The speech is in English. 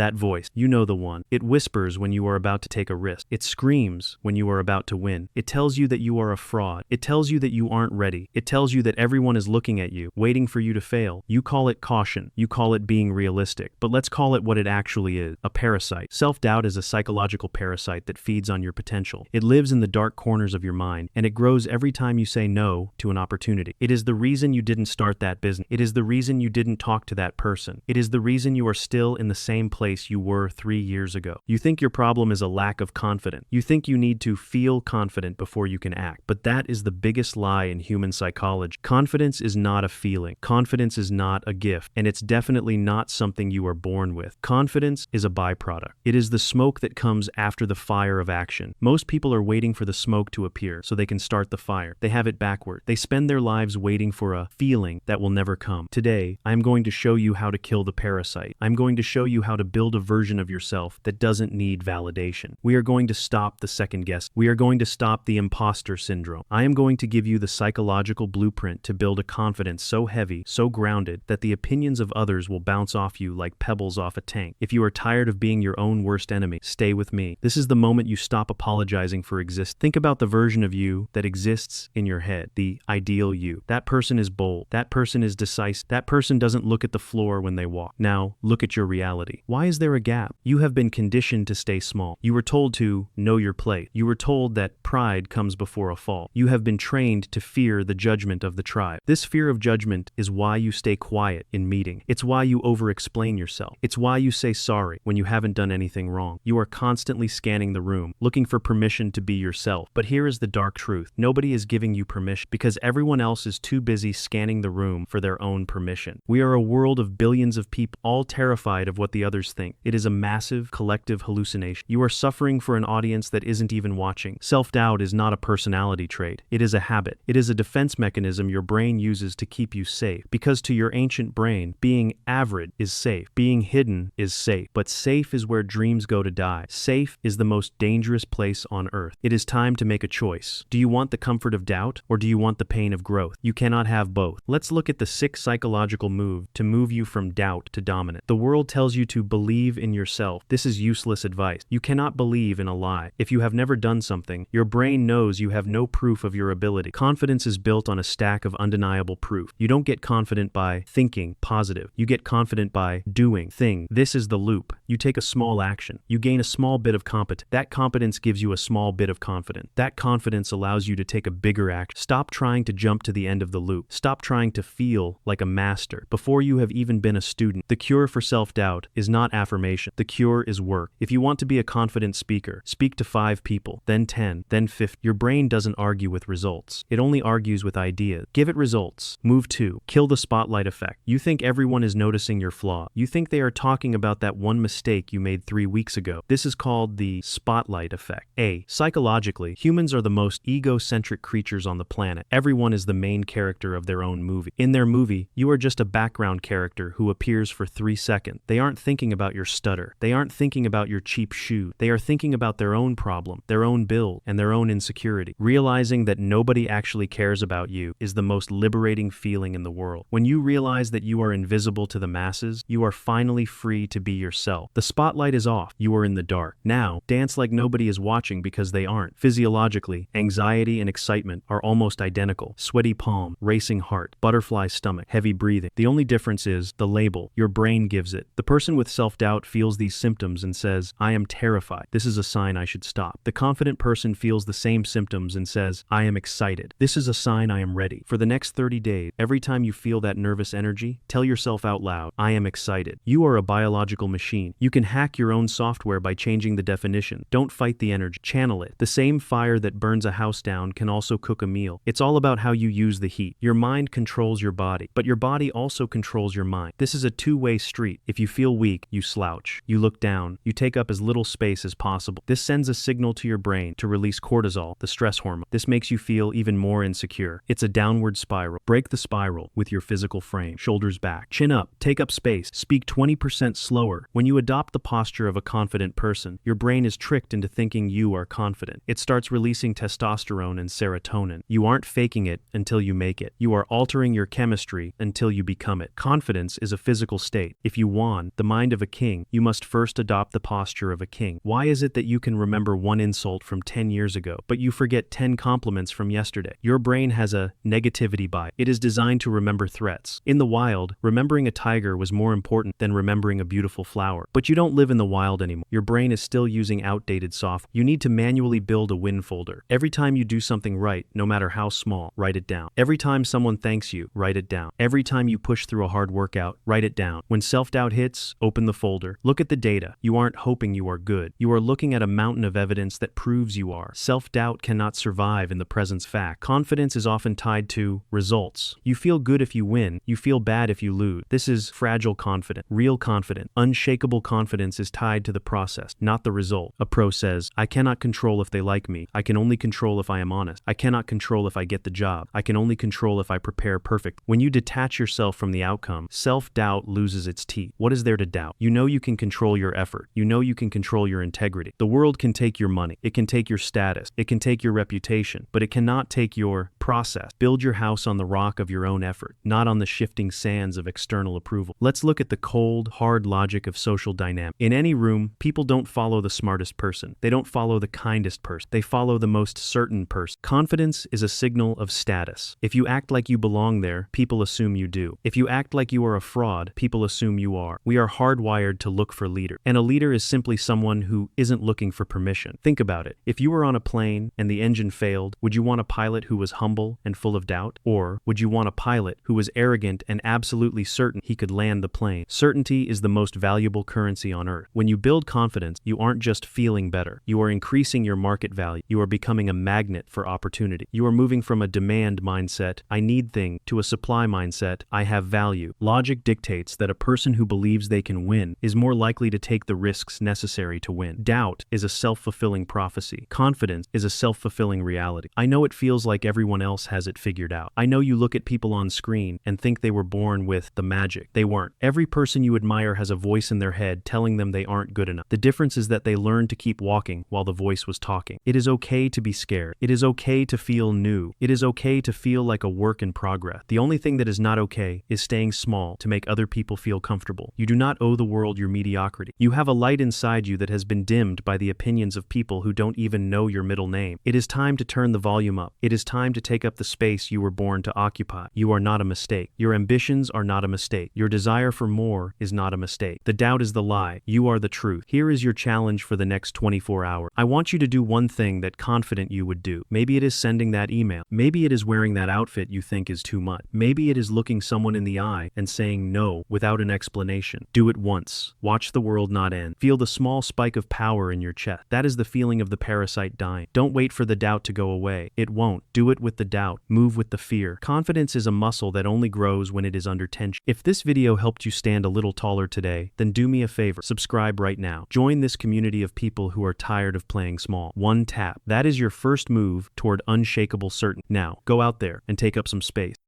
That voice, you know the one. It whispers when you are about to take a risk. It screams when you are about to win. It tells you that you are a fraud. It tells you that you aren't ready. It tells you that everyone is looking at you, waiting for you to fail. You call it caution. You call it being realistic. But let's call it what it actually is: a parasite. Self-doubt is a psychological parasite that feeds on your potential. It lives in the dark corners of your mind, and it grows every time you say no to an opportunity. It is the reason you didn't start that business. It is the reason you didn't talk to that person. It is the reason you are still in the same place you were 3 years ago. You think your problem is a lack of confidence. You think you need to feel confident before you can act. But that is the biggest lie in human psychology. Confidence is not a feeling. Confidence is not a gift. And it's definitely not something you are born with. Confidence is a byproduct. It is the smoke that comes after the fire of action. Most people are waiting for the smoke to appear so they can start the fire. They have it backward. They spend their lives waiting for a feeling that will never come. Today, I'm going to show you how to kill the parasite. I'm going to show you how to build a version of yourself that doesn't need validation. We are going to stop the second guess. We are going to stop the imposter syndrome. I am going to give you the psychological blueprint to build a confidence so heavy, so grounded, that the opinions of others will bounce off you like pebbles off a tank. If you are tired of being your own worst enemy, stay with me. This is the moment you stop apologizing for existing. Think about the version of you that exists in your head, the ideal you. That person is bold. That person is decisive. That person doesn't look at the floor when they walk. Now, look at your reality. Why is there a gap? You have been conditioned to stay small. You were told to know your place. You were told that pride comes before a fall. You have been trained to fear the judgment of the tribe. This fear of judgment is why you stay quiet in meeting. It's why you over-explain yourself. It's why you say sorry when you haven't done anything wrong. You are constantly scanning the room, looking for permission to be yourself. But here is the dark truth. Nobody is giving you permission because everyone else is too busy scanning the room for their own permission. We are a world of billions of people, all terrified of what the others think. It is a massive collective hallucination. You are suffering for an audience that isn't even watching. Self-doubt is not a personality trait. It is a habit. It is a defense mechanism your brain uses to keep you safe. Because to your ancient brain, being average is safe. Being hidden is safe. But safe is where dreams go to die. Safe is the most dangerous place on earth. It is time to make a choice. Do you want the comfort of doubt, or do you want the pain of growth? You cannot have both. Let's look at the 6 psychological moves to move you from doubt to dominant. The world tells you to believe in yourself. This is useless advice. You cannot believe in a lie. If you have never done something, your brain knows you have no proof of your ability. Confidence is built on a stack of undeniable proof. You don't get confident by thinking positive. You get confident by doing thing. This is the loop. You take a small action. You gain a small bit of competence. That competence gives you a small bit of confidence. That confidence allows you to take a bigger action. Stop trying to jump to the end of the loop. Stop trying to feel like a master before you have even been a student. The cure for self-doubt is not affirmation. The cure is work. If you want to be a confident speaker, speak to 5 people, then 10, then 50. Your brain doesn't argue with results. It only argues with ideas. Give it results. Move 2. Kill the spotlight effect. You think everyone is noticing your flaw. You think they are talking about that one mistake you made 3 weeks ago. This is called the spotlight effect. Psychologically, humans are the most egocentric creatures on the planet. Everyone is the main character of their own movie. In their movie, you are just a background character who appears for 3 seconds. They aren't thinking about your stutter. They aren't thinking about your cheap shoe. They are thinking about their own problem, their own bill, and their own insecurity. Realizing that nobody actually cares about you is the most liberating feeling in the world. When you realize that you are invisible to the masses, you are finally free to be yourself. The spotlight is off. You are in the dark. Now, dance like nobody is watching because they aren't. Physiologically, anxiety and excitement are almost identical. Sweaty palm, racing heart, butterfly stomach, heavy breathing. The only difference is the label your brain gives it. The person with self-doubt feels these symptoms and says, I am terrified. This is a sign I should stop. The confident person feels the same symptoms and says, I am excited. This is a sign I am ready. For the next 30 days, every time you feel that nervous energy, tell yourself out loud, I am excited. You are a biological machine. You can hack your own software by changing the definition. Don't fight the energy. Channel it. The same fire that burns a house down can also cook a meal. It's all about how you use the heat. Your mind controls your body, but your body also controls your mind. This is a two-way street. If you feel weak, you slouch. You look down. You take up as little space as possible. This sends a signal to your brain to release cortisol, the stress hormone. This makes you feel even more insecure. It's a downward spiral. Break the spiral with your physical frame. Shoulders back. Chin up. Take up space. Speak 20% slower. When you adopt the posture of a confident person, your brain is tricked into thinking you are confident. It starts releasing testosterone and serotonin. You aren't faking it until you make it. You are altering your chemistry until you become it. Confidence is a physical state. If you won, the mind of a king, you must first adopt the posture of a king. Why is it that you can remember one insult from 10 years ago, but you forget 10 compliments from yesterday? Your brain has a negativity bias. It is designed to remember threats. In the wild, remembering a tiger was more important than remembering a beautiful flower. But you don't live in the wild anymore. Your brain is still using outdated software. You need to manually build a win folder. Every time you do something right, no matter how small, write it down. Every time someone thanks you, write it down. Every time you push through a hard workout, write it down. When self-doubt hits, open the folder. Look at the data. You aren't hoping you are good. You are looking at a mountain of evidence that proves you are. Self-doubt cannot survive in the present fact. Confidence is often tied to results. You feel good if you win. You feel bad if you lose. This is fragile confidence. Real confidence, unshakable confidence is tied to the process, not the result. A pro says, I cannot control if they like me. I can only control if I am honest. I cannot control if I get the job. I can only control if I prepare perfect. When you detach yourself from the outcome, self-doubt loses its teeth. What is there to doubt? You know you can control your effort. You know you can control your integrity. The world can take your money. It can take your status. It can take your reputation, but it cannot take your process. Build your house on the rock of your own effort, not on the shifting sands of external approval. Let's look at the cold, hard logic of social dynamics. In any room, people don't follow the smartest person. They don't follow the kindest person. They follow the most certain person. Confidence is a signal of status. If you act like you belong there, people assume you do. If you act like you are a fraud, people assume you are. We are hardwired to look for leader. And a leader is simply someone who isn't looking for permission. Think about it. If you were on a plane and the engine failed, would you want a pilot who was humble and full of doubt? Or would you want a pilot who was arrogant and absolutely certain he could land the plane? Certainty is the most valuable currency on earth. When you build confidence, you aren't just feeling better. You are increasing your market value. You are becoming a magnet for opportunity. You are moving from a demand mindset, I need things, to a supply mindset, I have value. Logic dictates that a person who believes they can win is more likely to take the risks necessary to win. Doubt is a self-fulfilling prophecy. Confidence is a self-fulfilling reality. I know it feels like everyone else has it figured out. I know you look at people on screen and think they were born with the magic. They weren't. Every person you admire has a voice in their head telling them they aren't good enough. The difference is that they learned to keep walking while the voice was talking. It is okay to be scared. It is okay to feel new. It is okay to feel like a work in progress. The only thing that is not okay is staying small to make other people feel comfortable. You do not owe the world your mediocrity. You have a light inside you that has been dimmed by the opinions of people who don't even know your middle name. It is time to turn the volume up. It is time to take up the space you were born to occupy. You are not a mistake. Your ambitions are not a mistake. Your desire for more is not a mistake. The doubt is the lie. You are the truth. Here is your challenge for the next 24 hours. I want you to do one thing that confident you would do. Maybe it is sending that email. Maybe it is wearing that outfit you think is too much. Maybe it is looking someone in the eye and saying no without an explanation. Do it once. Watch the world not end. Feel the small spike of power in your chest. That is the feeling of the parasite dying. Don't wait for the doubt to go away. It won't. Do it with the doubt. Move with the fear. Confidence is a muscle that only grows when it is under tension. If this video helped you stand a little taller today, then do me a favor. Subscribe right now. Join this community of people who are tired of playing small. One tap. That is your first move toward unshakable certainty. Now, go out there and take up some space.